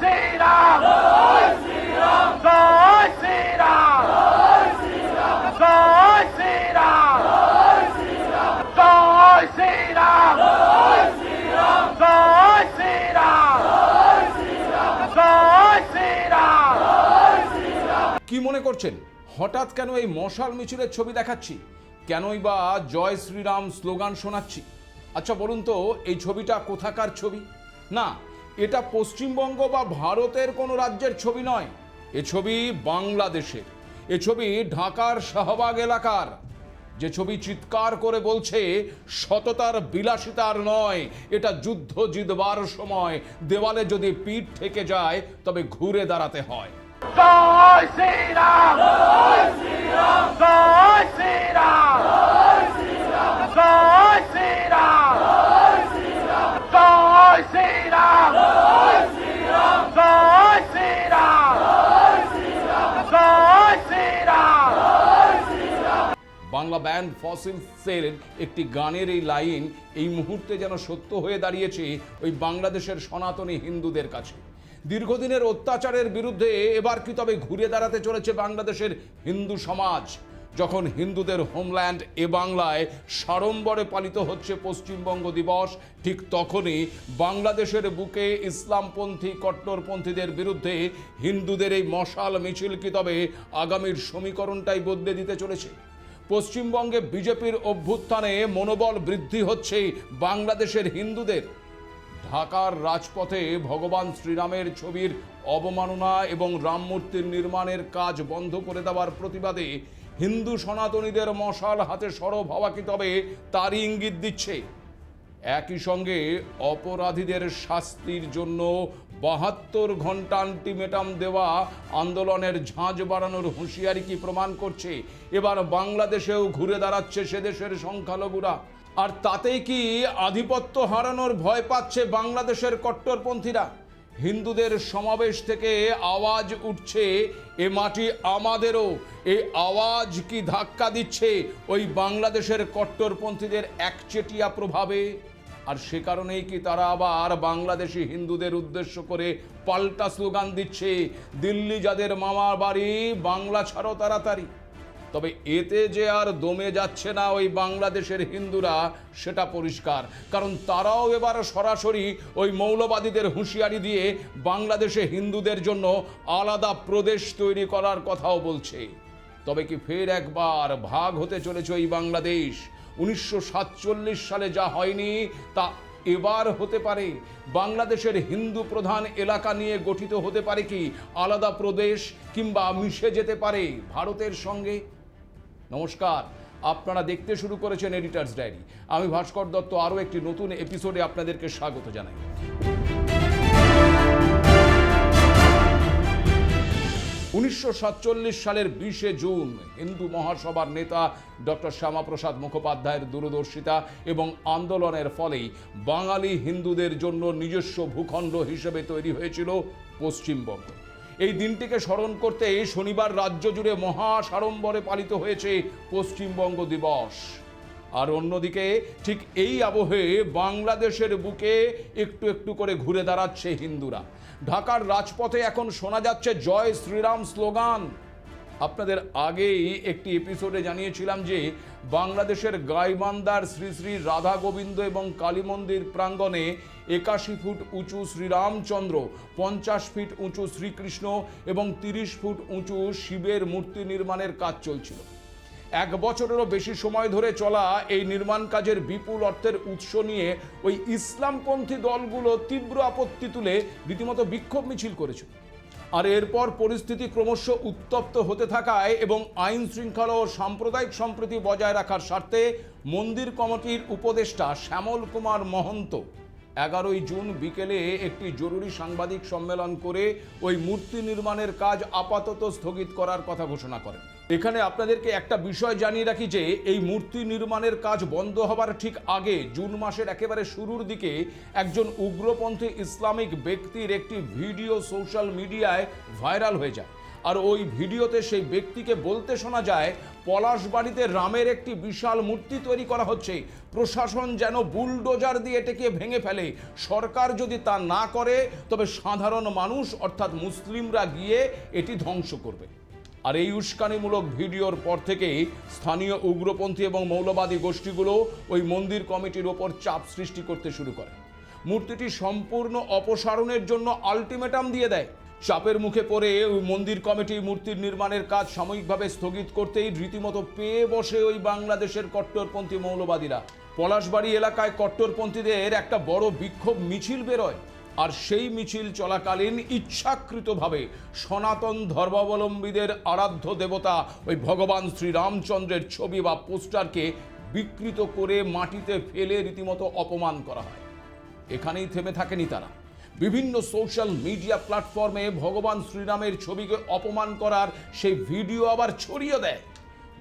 শ্রীরাম জয় শ্রীরাম জয় শ্রীরাম জয় শ্রীরাম জয় শ্রীরাম জয় শ্রীরাম জয় শ্রীরাম জয় শ্রীরাম জয় শ্রীরাম জয় শ্রীরাম। কি মনে করছেন হঠাৎ কেন এই মশাল মিছিলের ছবি দেখাচ্ছি, কেনই বা জয় শ্রীরাম স্লোগান শোনাচ্ছি? আচ্ছা বলুন তো, এই ছবিটা কোথাকার ছবি? না, এটা পশ্চিমবঙ্গ বা ভারতের কোনো রাজ্যের ছবি নয়, এ ছবি বাংলাদেশের। এ ছবি ঢাকার শাহবাগ এলাকার, যে ছবি চিৎকার করে বলছে সততার বিলাসিতার নয়, এটা যুদ্ধ জিতবার সময়, দেওয়ালে যদি পিঠ থেকে যায় তবে ঘুরে দাঁড়াতে হয়। জয় শ্রীরাম জয় শ্রীরাম জয় শ্রীরাম জয় শ্রীরাম জয় শ্রীরাম জয় শ্রীরাম জয় শ্রীরাম জয় শ্রীরাম জয় শ্রীরাম জয় শ্রীরাম। বাংলা ব্যান্ড ফসিলসের একটি গানের এই লাইন এই মুহূর্তে যেন সত্য হয়ে দাঁড়িয়েছে ওই বাংলাদেশের সনাতনী হিন্দুদের কাছে। দীর্ঘদিনের অত্যাচারের বিরুদ্ধে এবার কি তবে ঘুরে দাঁড়াতে চলেছে বাংলাদেশের হিন্দু সমাজ? যখন হিন্দুদের হোমল্যান্ড এ বাংলায় সাড়ম্বরে পালিত হচ্ছে পশ্চিমবঙ্গ দিবস, ঠিক তখনই বাংলাদেশের বুকে ইসলামপন্থী কট্টরপন্থীদের বিরুদ্ধে হিন্দুদের এই মশাল মিছিল কি তবে আগামীর সমীকরণটাই বদলে দিতে চলেছে? পশ্চিমবঙ্গে বিজেপির অভ্যুত্থানে মনোবল বৃদ্ধি হচ্ছে বাংলাদেশের হিন্দুদের। ঢাকার রাজপথে ভগবান শ্রীরামের ছবির অবমাননা এবং রাম মূর্তির নির্মাণের কাজ বন্ধ করে দেওয়ার প্রতিবাদে হিন্দু সনাতনীদের মশাল হাতে সরব হওয়া কি তবে তারই ইঙ্গিত দিচ্ছে? একই সঙ্গে অপরাধীদের শাস্তির জন্য 72 ঘন্টা আলটিমেটাম দেওয়া আন্দোলনের ঝাঁঝ বাড়ানোর হুঁশিয়ারি কি প্রমাণ করছে এবার বাংলাদেশেও ঘুরে দাঁড়াচ্ছে সে দেশের সংখ্যালঘুরা? আর তাতেই কি আধিপত্য হারানোর ভয় পাচ্ছে বাংলাদেশের কট্টরপন্থীরা? হিন্দুদের সমাবেশ থেকে আওয়াজ উঠছে এ মাটি আমাদেরও, এই আওয়াজ কি ধাক্কা দিচ্ছে ওই বাংলাদেশের কট্টরপন্থীদের একচেটিয়া প্রভাবে? আর সে কারণেই কি তারা আবার বাংলাদেশি হিন্দুদের উদ্দেশ্য করে পাল্টা স্লোগান দিচ্ছে, দিল্লি যাদের মামার বাড়ি বাংলা ছাড়ো তাড়াতাড়ি? তবে এতে যে আর দমে যাচ্ছে না ওই বাংলাদেশের হিন্দুরা সেটা পরিষ্কার, কারণ তারাও এবার সরাসরি ওই মৌলবাদীদের হুঁশিয়ারি দিয়ে বাংলাদেশে হিন্দুদের জন্য আলাদা প্রদেশ তৈরি করার কথাও বলছে। তবে কি ফের একবার ভাগ হতে চলেছে ওই বাংলাদেশ? 1947 সালে যা হয়নি তা এবার হতে পারে। বাংলাদেশের হিন্দু প্রধান এলাকা নিয়ে গঠিত হতে পারে কি আলাদা প্রদেশ, কিংবা মিশে যেতে পারে ভারতের সঙ্গে। নমস্কার, আপনারা দেখতে শুরু করেছেন এডিটার্স ডায়েরি। আমি ভাস্কর দত্ত আরও একটি নতুন এপিসোডে আপনাদেরকে স্বাগত জানাই। 1947 সালের 20 জুন হিন্দু মহাসভার নেতা ডক্টর শ্যামাপ্রসাদ মুখোপাধ্যায়ের দূরদর্শিতা এবং আন্দোলনের ফলেই বাঙালি হিন্দুদের জন্য নিজস্ব ভূখণ্ড হিসেবে তৈরি হয়েছিল পশ্চিমবঙ্গ। এই দিনটিকে স্মরণ করতে শনিবার রাজ্য জুড়ে মহা সাড়ম্বরে পালিত হয়েছে পশ্চিমবঙ্গ দিবস। আর অন্যদিকে ঠিক এই আবহে বাংলাদেশের বুকে একটু একটু করে ঘুরে দাঁড়াচ্ছে হিন্দুরা। ঢাকার রাজপথে এখন শোনা যাচ্ছে জয় শ্রীরাম স্লোগান। আপনাদের আগেই একটি এপিসোডে জানিয়েছিলাম যে বাংলাদেশের গাইবান্ধার শ্রী শ্রী রাধা গোবিন্দ এবং কালী মন্দির প্রাঙ্গণে 81 ফুট উঁচু শ্রীরামচন্দ্র, 50 ফিট উঁচু শ্রীকৃষ্ণ এবং 30 ফুট উঁচু শিবের মূর্তি নির্মাণের কাজ চলছিল। 1 বছরেরও বেশি সময় ধরে চলা এই নির্মাণ কাজের বিপুল অর্থের উৎস নিয়ে ওই ইসলামপন্থী দলগুলো তীব্র আপত্তি তুলে রীতিমতো বিক্ষোভ মিছিল করেছিল। আর এরপর পরিস্থিতি ক্রমশ উত্তপ্ত হতে থাকায় এবং আইন শৃঙ্খলা ও সাম্প্রদায়িক সম্প্রীতি বজায় রাখার স্বার্থে মন্দির কমিটির উপদেষ্টা শ্যামল কুমার মহন্ত 11 জুন বিকেলে একটি জরুরি সাংবাদিক সম্মেলন করে ওই মূর্তি নির্মাণের কাজ আপাতত স্থগিত করার কথা ঘোষণা করেন। এখানে আপনাদেরকে একটা বিষয় জানিয়ে রাখি যে এই মূর্তি নির্মাণের কাজ বন্ধ হবার ঠিক আগে জুন মাসের একেবারে শুরুর দিকে একজন উগ্রপন্থী ইসলামিক ব্যক্তির একটি ভিডিও সোশ্যাল মিডিয়ায় ভাইরাল হয়ে যায়। আর ওই ভিডিওতে সেই ব্যক্তিকে বলতে শোনা যায় পলাশবাড়িতে রামের একটি বিশাল মূর্তি তৈরি করা হচ্ছে, প্রশাসন যেন বুলডোজার দিয়ে এটাকে ভেঙে ফেলে, সরকার যদি তা না করে তবে সাধারণ মানুষ অর্থাৎ মুসলিমরা গিয়ে এটি ধ্বংস করবে। আর এই উস্কানিমূলক ভিডিওর পর থেকেই স্থানীয় উগ্রপন্থী এবং মৌলবাদী গোষ্ঠীগুলো ওই মন্দির কমিটির ওপর চাপ সৃষ্টি করতে শুরু করে। মূর্তিটি সম্পূর্ণ অপসারণের জন্য আলটিমেটাম দিয়ে দেয়। চাপের মুখে পড়ে ওই মন্দির কমিটি মূর্তির নির্মাণের কাজ সাময়িকভাবে স্থগিত করতেই রীতিমতো পেয়ে বসে ওই বাংলাদেশের কট্টরপন্থী মৌলবাদীরা। পলাশবাড়ি এলাকায় কট্টরপন্থীদের একটা বড় বিক্ষোভ মিছিল বেরোয়, আর সেই মিছিল চলাকালীন ইচ্ছাকৃতভাবে সনাতন ধর্মাবলম্বীদের আরাধ্য দেবতা ওই ভগবান শ্রীরামচন্দ্রের ছবি বা পোস্টারকে বিকৃত করে মাটিতে ফেলে রীতিমতো অপমান করা হয়। এখানেই থেমে থাকেনি তারা, বিভিন্ন সোশ্যাল মিডিয়া প্ল্যাটফর্মে ভগবান শ্রীরামের ছবিকে অপমান করার সেই ভিডিও আবার ছড়িয়ে দেয়।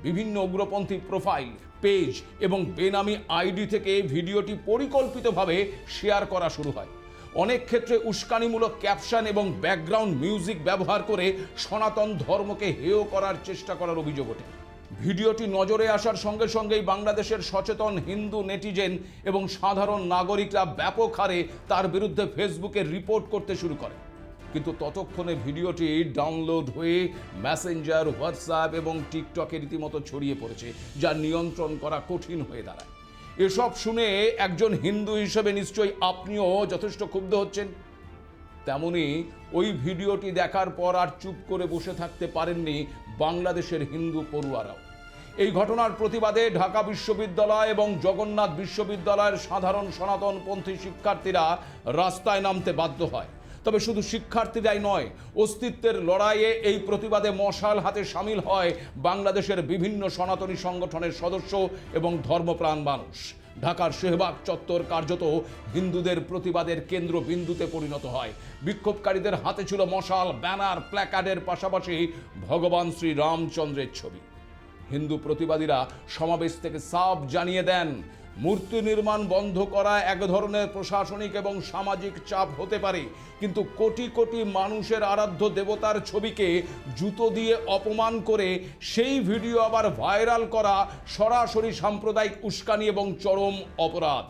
বিভিন্ন উগ্রপন্থী প্রোফাইল, পেজ এবং বেনামি আইডি থেকে ভিডিওটি পরিকল্পিতভাবে শেয়ার করা শুরু হয়। অনেক ক্ষেত্রে উস্কানিমূলক ক্যাপশন এবং ব্যাকগ্রাউন্ড মিউজিক ব্যবহার করে সনাতন ধর্মকে হেয় করার চেষ্টা করার অভিযোগ ওঠে। ভিডিওটি নজরে আসার সঙ্গে সঙ্গেই বাংলাদেশের সচেতন হিন্দু নেটিজেন এবং সাধারণ নাগরিকরা ব্যাপক হারে তার বিরুদ্ধে ফেসবুকে রিপোর্ট করতে শুরু করে। কিন্তু ততক্ষণে ভিডিওটি ডাউনলোড হয়ে মেসেঞ্জার, হোয়াটসঅ্যাপ এবং টিকটকে রীতিমতো ছড়িয়ে পড়েছে, যা নিয়ন্ত্রণ করা কঠিন হয়ে দাঁড়ায়। এসব শুনে একজন হিন্দু হিসেবে নিশ্চয়ই আপনিও যথেষ্ট ক্ষুব্ধ হচ্ছেন। তেমনি ওই ভিডিওটি দেখার পর আর চুপ করে বসে থাকতে পারেননি বাংলাদেশের হিন্দু পড়ুয়ারাও। এই ঘটনার প্রতিবাদে ঢাকা বিশ্ববিদ্যালয় এবং জগন্নাথ বিশ্ববিদ্যালয়ের সাধারণ সনাতনপন্থী শিক্ষার্থীরা রাস্তায় নামতে বাধ্য হয়। তবে শুধু শিক্ষার্থীরাই নয়, অস্তিত্বের লড়াইয়ে এই প্রতিবাদে মশাল হাতে সামিল হয় বাংলাদেশের বিভিন্ন সনাতনী সংগঠনের সদস্য এবং ধর্মপ্রাণ মানুষ। ঢাকার শেহবাগ চত্বর কার্যত হিন্দুদের প্রতিবাদের কেন্দ্রবিন্দুতে পরিণত হয়। বিক্ষোভকারীদের হাতে ছিল মশাল, ব্যানার, প্ল্যাকার্ডের পাশাপাশি ভগবান শ্রী রামচন্দ্রের ছবি। হিন্দু প্রতিবাদীরা সমাবেশ থেকে সাফ জানিয়ে দেন, মূর্তি নির্মাণ বন্ধ করা এক ধরনের প্রশাসনিক এবং সামাজিক চাপ হতে পারে, কিন্তু কোটি কোটি মানুষের আরাধ্য দেবতার ছবিকে জুতো দিয়ে অপমান করে সেই ভিডিও আবার ভাইরাল করা সরাসরি সাম্প্রদায়িক উস্কানি এবং চরম অপরাধ।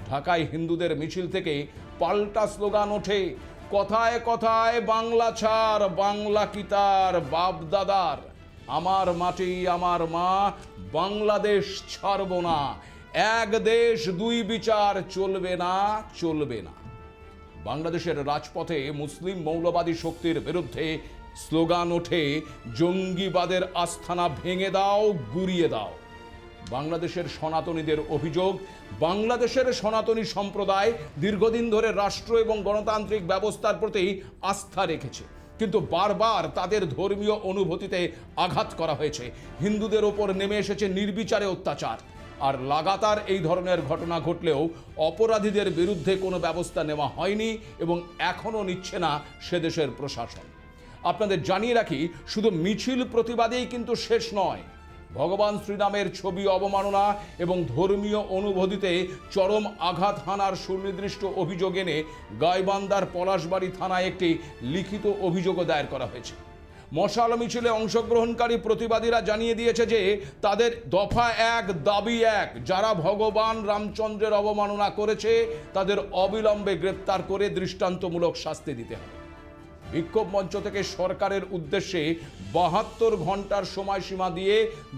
ঢাকায় হিন্দুদের মিছিল থেকে পাল্টা স্লোগান ওঠে, কথায় কথায় বাংলা ছাড়, বাংলা কি তার বাপ দাদার, আমার মাটি আমার মা, বাংলাদেশ ছাড়ব না, এক দেশ দুই বিচার চলবে না, চলবে না। বাংলাদেশের রাজপথে মুসলিম মৌলবাদী শক্তির বিরুদ্ধে স্লোগান ওঠে, জঙ্গিবাদের আস্থানা ভেঙে দাও, গুড়িয়ে দাও। বাংলাদেশের সনাতনীদের অভিযোগ, বাংলাদেশের সনাতনী সম্প্রদায় দীর্ঘদিন ধরে রাষ্ট্র এবং গণতান্ত্রিক ব্যবস্থার প্রতি আস্থা রেখেছে, কিন্তু বারবার তাদের ধর্মীয় অনুভূতিতে আঘাত করা হয়েছে। হিন্দুদের ওপর নেমে এসেছে নির্বিচারে অত্যাচার। আর লাগাতার এই ধরনের ঘটনা ঘটলেও অপরাধীদের বিরুদ্ধে কোনো ব্যবস্থা নেওয়া হয়নি এবং এখনও নিচ্ছে না সেদেশের প্রশাসন। আপনাদের জানিয়ে রাখি, শুধু মিছিল প্রতিবাদেই কিন্তু শেষ নয়। ভগবান শ্রীরামের ছবি অবমাননা এবং ধর্মীয় অনুভূতিতে চরম আঘাত হানার সুনির্দিষ্ট অভিযোগ এনে গাইবান্ধার পলাশবাড়ি থানায় একটি লিখিত অভিযোগও দায়ের করা হয়েছে। মশাল মিছিলে অংশগ্রহণকারী প্রতিবাদীরা জানিয়ে দিয়েছে যে তাদের দফা এক, দাবি এক, যারা ভগবান রামচন্দ্রের অবমাননা করেছে তাদের অবিলম্বে গ্রেপ্তার করে দৃষ্টান্তমূলক শাস্তি দিতে হবে। বিক্ষোভ মঞ্চ থেকে সরকারের উদ্দেশ্যে 72 ঘন্টার সময়সীমা দিয়ে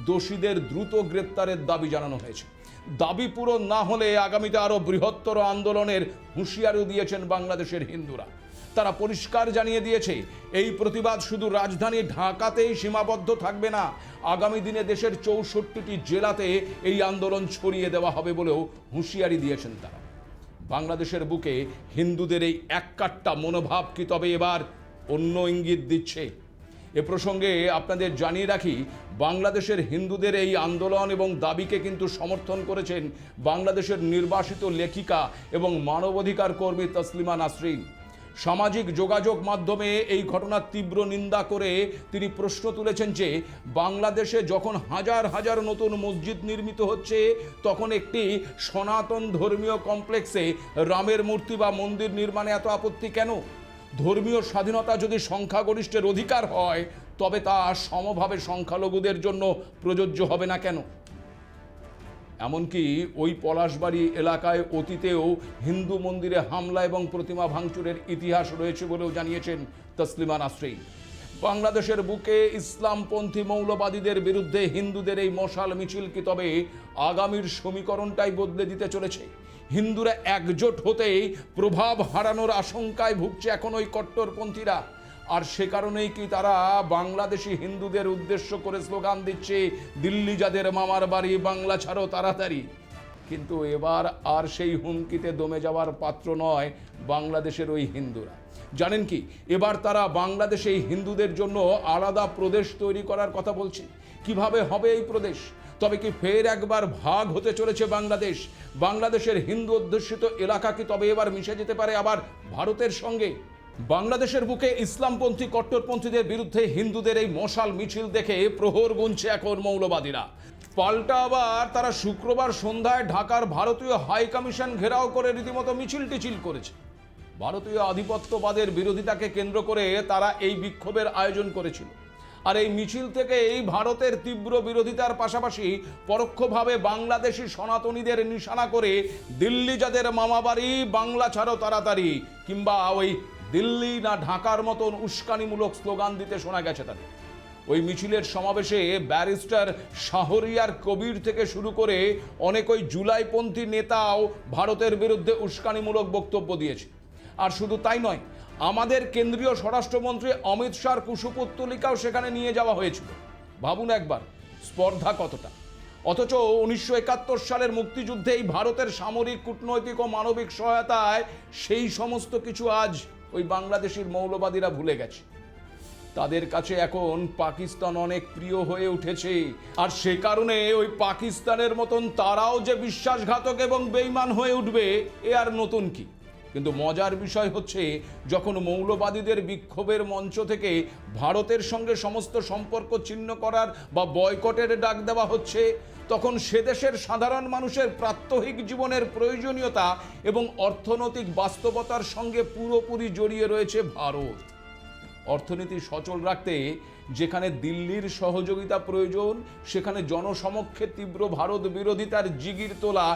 দোষীদের দ্রুত গ্রেপ্তারের দাবি জানানো হয়েছে। দাবি পূরণ না হলে আগামীতে আরও বৃহত্তর আন্দোলনের হুঁশিয়ারিও দিয়েছেন বাংলাদেশের হিন্দুরা। তারা পরিষ্কার জানিয়ে দিয়েছে, এই প্রতিবাদ শুধু রাজধানী ঢাকাতেই সীমাবদ্ধ থাকবে না, আগামী দিনে দেশের 64টি জেলাতে এই আন্দোলন ছড়িয়ে দেওয়া হবে বলেও হুঁশিয়ারি দিয়েছেন তারা। বাংলাদেশের বুকে হিন্দুদের এই এককাট্টা মনোভাব কি তবে এবার অন্য ইঙ্গিত দিচ্ছে? এ প্রসঙ্গে আপনাদের জানিয়ে রাখি, বাংলাদেশের হিন্দুদের এই আন্দোলন এবং দাবিকে কিন্তু সমর্থন করেছেন বাংলাদেশের নির্বাসিত লেখিকা এবং মানবাধিকার কর্মী তসলিমা নাসরিন। সামাজিক যোগাযোগ মাধ্যমে এই ঘটনার তীব্র নিন্দা করে তিনি প্রশ্ন তুলেছেন যে বাংলাদেশে যখন হাজার হাজার নতুন মসজিদ নির্মিত হচ্ছে, তখন একটি সনাতন ধর্মীয় কমপ্লেক্সে রামের মূর্তি বা মন্দির নির্মাণে এত আপত্তি কেন? ধর্মীয় স্বাধীনতা যদি সংখ্যাগরিষ্ঠের অধিকার হয় তবে তা সমভাবে সংখ্যালঘুদের জন্য প্রযোজ্য হবে না কেন? এমনকি ওই পলাশবাড়ি এলাকায় অতীতেও হিন্দু মন্দিরে হামলা এবং প্রতিমা ভাঙচুরের ইতিহাস রয়েছে বলেও জানিয়েছেন তসলিমা নাসরিন। বাংলাদেশের বুকে ইসলামপন্থী মৌলবাদীদের বিরুদ্ধে হিন্দুদের এই মশাল মিছিল কি তবে আগামীর সমীকরণটাই বদলে দিতে চলেছে? হিন্দুরা একজোট হতেই প্রভাব হারানোর আশঙ্কায় ভুগছে এখন ওই কট্টরপন্থীরা। আর সে কারণেই কি তারা বাংলাদেশি হিন্দুদের উদ্দেশ্য করে স্লোগান দিচ্ছে, দিল্লি যাদের মামার বাড়ি বাংলা ছাড়ো তাড়াতাড়ি। কিন্তু এবার আর সেই হুমকিতে দমে যাওয়ার পাত্র নয় বাংলাদেশের ওই হিন্দুরা। জানেন কি, এবার তারা বাংলাদেশে হিন্দুদের জন্য আলাদা প্রদেশ তৈরি করার কথা বলছে। কিভাবে হবে এই প্রদেশ? তবে কি ফের একবার ভাগ হতে চলেছে বাংলাদেশ? বাংলাদেশের হিন্দু অধ্যুষিত এলাকা কি তবে এবার মিশে যেতে পারে আবার ভারতের সঙ্গে? বাংলাদেশের বুকে ইসলামপন্থী কট্টরপন্থীদের বিরুদ্ধে হিন্দুদের এই মশাল মিছিল দেখে প্রহর গুনছে এখন মৌলবাদীরা। পাল্টা আবার তারা শুক্রবার সন্ধ্যায় ঢাকার ভারতীয় হাই কমিশন ঘেরাও করে রীতিমতো মিছিল টিছিল করেছে। ভারতীয় আধিপত্যবাদের বিরোধিতাকে কেন্দ্র করে তারা এই বিক্ষোভের আয়োজন করেছিল। আর এই মিছিল থেকেই ভারতের তীব্র বিরোধিতার পাশাপাশি পরোক্ষভাবে বাংলাদেশি সনাতনীদের নিশানা করে দিল্লি যাদের মামাবাড়ি বাংলা ছাড়ো তাড়াতাড়ি কিংবা ওই দিল্লি না ঢাকার মতন উস্কানিমূলক স্লোগান দিতে শোনা গেছে তাদের। ওই মিছিলের সমাবেশে ব্যারিস্টার শাহরিয়ার কবির থেকে শুরু করে অনেক ওই জুলাইপন্থী নেতাও ভারতের বিরুদ্ধে উস্কানিমূলক বক্তব্য দিয়েছে। আর শুধু তাই নয়, আমাদের কেন্দ্রীয় স্বরাষ্ট্রমন্ত্রী অমিত শাহর কুশপুত্তলিকাও সেখানে নিয়ে যাওয়া হয়েছিল। ভাবুন একবার স্পর্ধা কতটা। অথচ 1971 সালের মুক্তিযুদ্ধেই ভারতের সামরিক, কূটনৈতিক ও মানবিক সহায়তায় সেই সমস্ত কিছু আজ ওই বাংলাদেশের মৌলবাদীরা ভুলে গেছে। তাদের কাছে এখন পাকিস্তান অনেক প্রিয় হয়ে উঠেছে। আর সে কারণে ওই পাকিস্তানের মতন তারাও যে বিশ্বাসঘাতক এবং বেঈমান হয়ে উঠবে এ আর নতুন কি। কিন্তু মজার বিষয় হচ্ছে, যখন মৌলবাদীদের বিক্ষোভের মঞ্চ থেকে ভারতের সঙ্গে সমস্ত সম্পর্ক ছিন্ন করার বা বয়কটের ডাক দেওয়া হচ্ছে, তখন সে দেশের সাধারণ মানুষের প্রাত্যহিক জীবনের প্রয়োজনীয়তা এবং অর্থনৈতিক বাস্তবতার সঙ্গে পুরোপুরি জড়িয়ে রয়েছে ভারত। অর্থনীতি সচল রাখতে যেখানে দিল্লির সহযোগিতা প্রয়োজন, সেখানে জনসমক্ষে তীব্র ভারত বিরোধিতার জিগির তোলা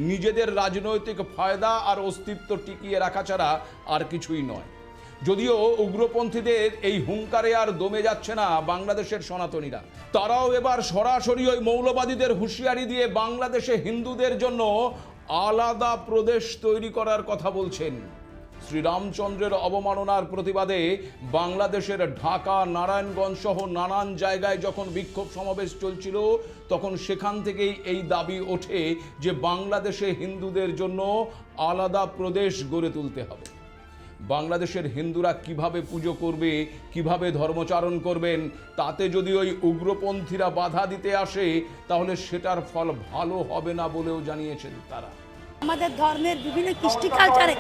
নিজেদের রাজনৈতিক ফায়দা আর অস্তিত্ব টিকিয়ে রাখা ছাড়া আর কিছুই নয়। যদিও উগ্রপন্থীদের এই হুঙ্কারে আর দমে যাচ্ছে না বাংলাদেশের সনাতনীরা। তারাও এবার সরাসরি ওই মৌলবাদীদের হুঁশিয়ারি দিয়ে বাংলাদেশে হিন্দুদের জন্য আলাদা প্রদেশ তৈরি করার কথা বলছেন। শ্রীরামচন্দ্রের অবমাননার প্রতিবাদে বাংলাদেশের ঢাকা, নারায়ণগঞ্জ সহ নানান জায়গায় যখন বিক্ষোভ সমাবেশ চলছিল, তখন সেখান থেকেই এই দাবি ওঠে যে বাংলাদেশে হিন্দুদের জন্য আলাদা প্রদেশ গড়ে তুলতে হবে। বাংলাদেশের হিন্দুরা কিভাবে পুজো করবে, কিভাবে ধর্মচারণ করবেন, তাতে যদি ওই উগ্রপন্থীরা বাধা দিতে আসে তাহলে সেটার ফল ভালো হবে না বলেও জানিয়েছেন তারা। আমাদের ধর্মের বিভিন্ন কৃষ্টি কালচারে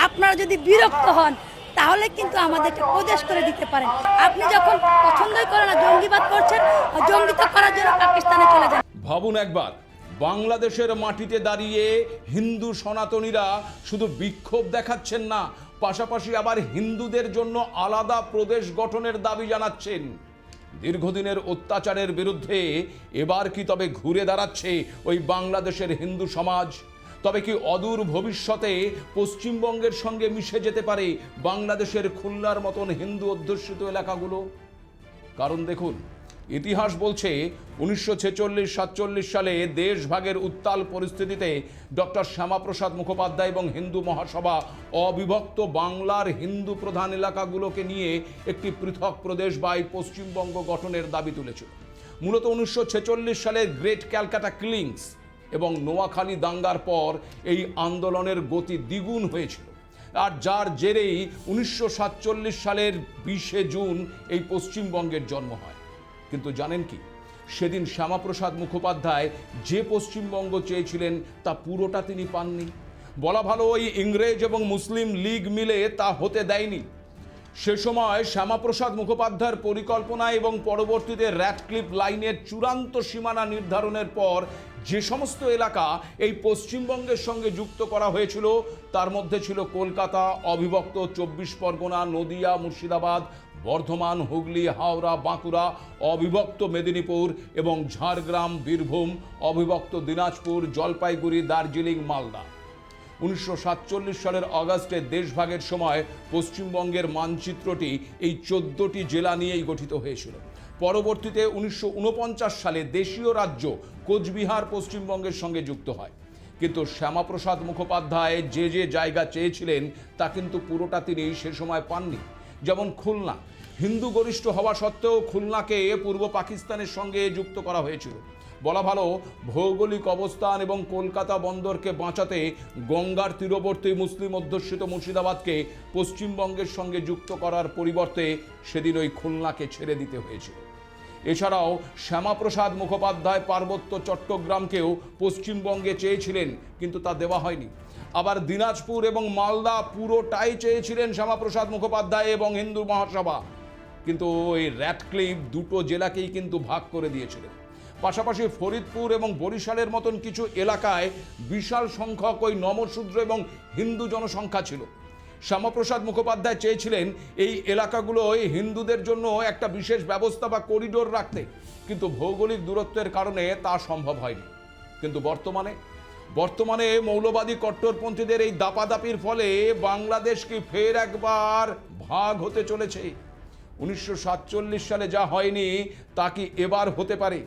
আপনারা যদি বিরক্ত হন তাহলে কিন্তু আমাদেরকে প্রদেশ করে দিতে পারেন। আপনি যখন পছন্দই করেন না, জঙ্গিবাদ করছেন, জঙ্গিতা করার জন্য পাকিস্তানে চলে যান। ভাবুন একবার, বাংলাদেশের মাটিতে দাঁড়িয়ে হিন্দু সনাতনীরা শুধু বিক্ষোভ দেখাচ্ছেন না, পাশাপাশি আবার হিন্দুদের জন্য আলাদা প্রদেশ গঠনের দাবি জানাচ্ছেন। দীর্ঘদিনের অত্যাচারের বিরুদ্ধে এবার কি তবে ঘুরে দাঁড়াচ্ছে ওই বাংলাদেশের হিন্দু সমাজ? তবে কি অদূর ভবিষ্যতে পশ্চিমবঙ্গের সঙ্গে মিশে যেতে পারে বাংলাদেশের খুলনার মতন হিন্দু অধ্যুষিত এলাকাগুলো? কারণ দেখুন, ইতিহাস বলছে 1946-47 সালে দেশভাগের উত্তাল পরিস্থিতিতে ডক্টর শ্যামাপ্রসাদ মুখোপাধ্যায় এবং হিন্দু মহাসভা অবিভক্ত বাংলার হিন্দু প্রধান এলাকাগুলোকে নিয়ে একটি পৃথক প্রদেশ বা পশ্চিমবঙ্গ গঠনের দাবি তুলেছিল। মূলত 1946 সালের গ্রেট ক্যালকাটা কিলিংস এবং নোয়াখালী দাঙ্গার পর এই আন্দোলনের গতি দ্বিগুণ হয়েছিল। আর যার জেরেই 1947 সালের 20 জুন এই পশ্চিমবঙ্গের জন্ম হয়। কিন্তু জানেন কি, সেদিন শ্যামাপ্রসাদ মুখোপাধ্যায় যে পশ্চিমবঙ্গ চেয়েছিলেন তা পুরোটা তিনি পাননি। বলা ভালো, ওই ইংরেজ এবং মুসলিম লীগ মিলে তা হতে দেয়নি। সে সময় শ্যামাপ্রসাদ মুখোপাধ্যায়ের পরিকল্পনা এবং পরবর্তীতে র্যাটক্লিফ লাইনের চূড়ান্ত সীমানা নির্ধারণের পর যে সমস্ত এলাকা এই পশ্চিমবঙ্গের সঙ্গে যুক্ত করা হয়েছিল তার মধ্যে ছিল কলকাতা, অবিভক্ত 24 পরগনা, নদিয়া, মুর্শিদাবাদ, বর্ধমান, হুগলি, হাওড়া, বাঁকুড়া, অবিভক্ত মেদিনীপুর এবং ঝাড়গ্রাম, বীরভূম, অবিভক্ত দিনাজপুর, জলপাইগুড়ি, দার্জিলিং, মালদা। 1947 সালের অগাস্টে দেশভাগের সময় পশ্চিমবঙ্গের মানচিত্রটি এই 14টি জেলা নিয়েই গঠিত হয়েছিল। পরবর্তীতে 1949 সালে দেশীয় রাজ্য কোচবিহার পশ্চিমবঙ্গের সঙ্গে যুক্ত হয়। কিন্তু শ্যামাপ্রসাদ মুখোপাধ্যায় যে যে জায়গা চেয়েছিলেন তা কিন্তু পুরোটা তিনি সে সময় পাননি। যেমন খুলনা, হিন্দু গরিষ্ঠ হওয়া সত্ত্বেও খুলনাকে পূর্ব পাকিস্তানের সঙ্গে যুক্ত করা হয়েছিল। বলা ভালো, ভৌগোলিক অবস্থান এবং কলকাতা বন্দরকে বাঁচাতে গঙ্গার তীরবর্তী মুসলিম অধ্যুষিত মুর্শিদাবাদকে পশ্চিমবঙ্গের সঙ্গে যুক্ত করার পরিবর্তে সেদিন ওই খুলনাকে ছেড়ে দিতে হয়েছিল। এছাড়াও শ্যামাপ্রসাদ মুখোপাধ্যায় পার্বত্য চট্টগ্রামকেও পশ্চিমবঙ্গে চেয়েছিলেন, কিন্তু তা দেওয়া হয়নি। আবার দিনাজপুর এবং মালদা পুরোটাই চেয়েছিলেন শ্যামাপ্রসাদ মুখোপাধ্যায় এবং হিন্দু মহাসভা, কিন্তু ওই র্যাটক্লিফ দুটো জেলাকেই কিন্তু ভাগ করে দিয়েছিলেন। পাশাপাশি ফরিদপুর এবং বরিশালের মতন কিছু এলাকায় বিশাল সংখ্যক ওই নমশূদ্র এবং হিন্দু জনসংখ্যা ছিল। শ্যামাপ্রসাদ মুখোপাধ্যায় চেয়েছিলেন এই এলাকাগুলোয় হিন্দুদের জন্য একটা বিশেষ ব্যবস্থা বা করিডোর রাখতে, কিন্তু ভৌগোলিক দূরত্বের কারণে তা সম্ভব হয়নি। কিন্তু বর্তমানে মৌলবাদী কট্টরপন্থীদের এই দাপাদাপির ফলে বাংলাদেশ কি ফের একবার ভাগ হতে চলেছে? 1947 সালে যা হয়নি তা কি এবার হতে পারে?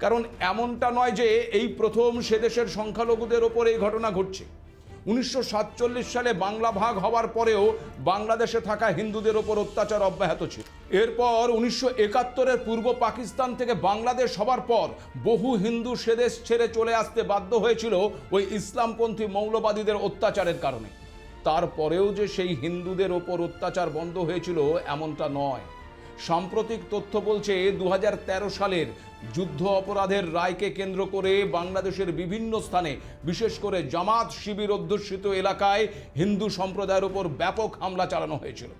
কারণ এমনটা নয় যে এই প্রথম সে দেশের সংখ্যালঘুদের ওপর এই ঘটনা ঘটছে। 1947 সালে বাংলা ভাগ হওয়ার পরেও বাংলাদেশে থাকা হিন্দুদের ওপর অত্যাচার অব্যাহত ছিল। এরপর 1971-এর পূর্ব পাকিস্তান থেকে বাংলাদেশ হবার পর বহু হিন্দু সে দেশ ছেড়ে চলে আসতে বাধ্য হয়েছিল ওই ইসলামপন্থী মৌলবাদীদের অত্যাচারের কারণে। তারপরেও যে সেই হিন্দুদের ওপর অত্যাচার বন্ধ হয়েছিল এমনটা নয়। সাম্প্রতিক তথ্য বলছে 2013 সালের যুদ্ধ অপরাধের রায়কে কেন্দ্র করে বাংলাদেশের বিভিন্ন স্থানে, বিশেষ করে জামাত শিবির অধ্যুষিত এলাকায় হিন্দু সম্প্রদায়ের উপর ব্যাপক হামলা চালানো হয়েছিল।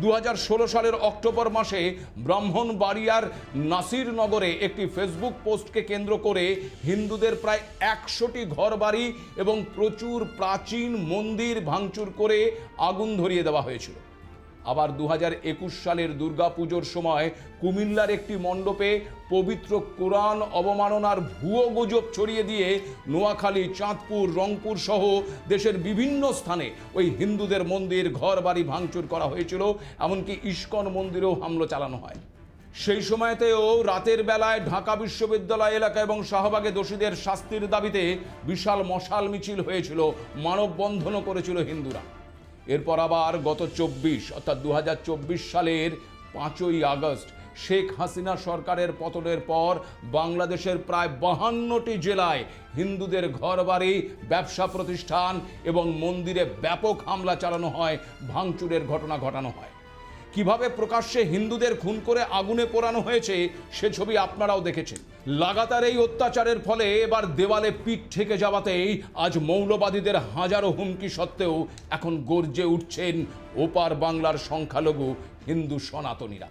2016 সালের অক্টোবর মাসে ব্রাহ্মণবাড়িয়ার নাসিরনগরে একটি ফেসবুক পোস্টকে কেন্দ্র করে হিন্দুদের প্রায় 100টি ঘরবাড়ি এবং প্রচুর প্রাচীন মন্দির ভাঙচুর করে আগুন ধরিয়ে দেওয়া হয়েছিল। আবার 2021 সালের দুর্গাপুজোর সময় কুমিল্লার একটি মণ্ডপে পবিত্র কোরআন অবমাননার ভুয়ো গুজব ছড়িয়ে দিয়ে নোয়াখালী, চাঁদপুর, রংপুর সহ দেশের বিভিন্ন স্থানে ওই হিন্দুদের মন্দির, ঘর বাড়ি ভাঙচুর করা হয়েছিল। এমনকি ইস্কন মন্দিরেও হামলা চালানো হয়। সেই সময়তেও রাতের বেলায় ঢাকা বিশ্ববিদ্যালয় এলাকা এবং শাহবাগে দোষীদের শাস্তির দাবিতে বিশাল মশাল মিছিল হয়েছিল, মানববন্ধনও করেছিল হিন্দুরা। এরপর আবার গত 2024 সালের 5ই আগস্ট শেখ হাসিনা সরকারের পতনের পর বাংলাদেশের প্রায় 52টি জেলায় হিন্দুদের ঘরবাড়ি, ব্যবসা প্রতিষ্ঠান এবং মন্দিরে ব্যাপক হামলা চালানো হয়, ভাঙচুরের ঘটনা ঘটানো হয়। কিভাবে প্রকাশ্যে হিন্দুদের খুন করে আগুনে পোড়ানো হয়েছে সে ছবি আপনারাও দেখেছেন। লাগাতার এই অত্যাচারের ফলে এবার দেওয়ালে পিঠ ঠেকে যাওয়াতেই আজ মৌলবাদীদের হাজারো হুমকি সত্ত্বেও এখন গর্জে উঠছেন ওপার বাংলার সংখ্যালঘু হিন্দু সনাতনীরা।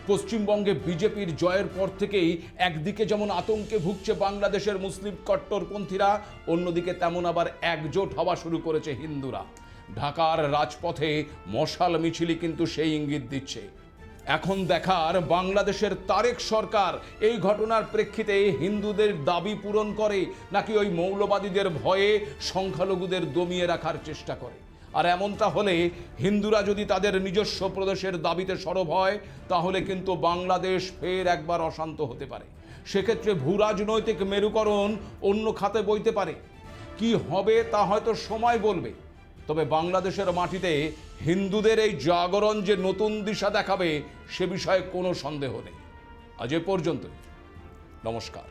পশ্চিমবঙ্গে বিজেপির জয়ের পর থেকেই একদিকে যেমন আতঙ্কে ভুগছে বাংলাদেশের মুসলিম কট্টরপন্থীরা, অন্যদিকে তেমন আবার একজোট হওয়া শুরু করেছে হিন্দুরা। ঢাকার রাজপথে মশাল মিছিলই কিন্তু সেই ইঙ্গিত দিচ্ছে। এখন দেখার বাংলাদেশের তারেক সরকার এই ঘটনার প্রেক্ষিতে হিন্দুদের দাবি পূরণ করে নাকি ওই মৌলবাদীদের ভয়ে সংখ্যালঘুদের দমিয়ে রাখার চেষ্টা করে। আর এমনটা হলে হিন্দুরা যদি তাদের নিজস্ব প্রদেশের দাবিতে সরব হয় তাহলে কিন্তু বাংলাদেশ ফের একবার অশান্ত হতে পারে। সেক্ষেত্রে ভূরাজনৈতিক মেরুকরণ অন্য খাতে বইতে পারে। কি হবে তা হয়তো সময় বলবে। তবে বাংলাদেশের মাটিতে হিন্দুদের এই জাগরণ যে নতুন দিশা দেখাবে সে বিষয়ে কোনো সন্দেহ নেই। আজ এ পর্যন্তই। নমস্কার।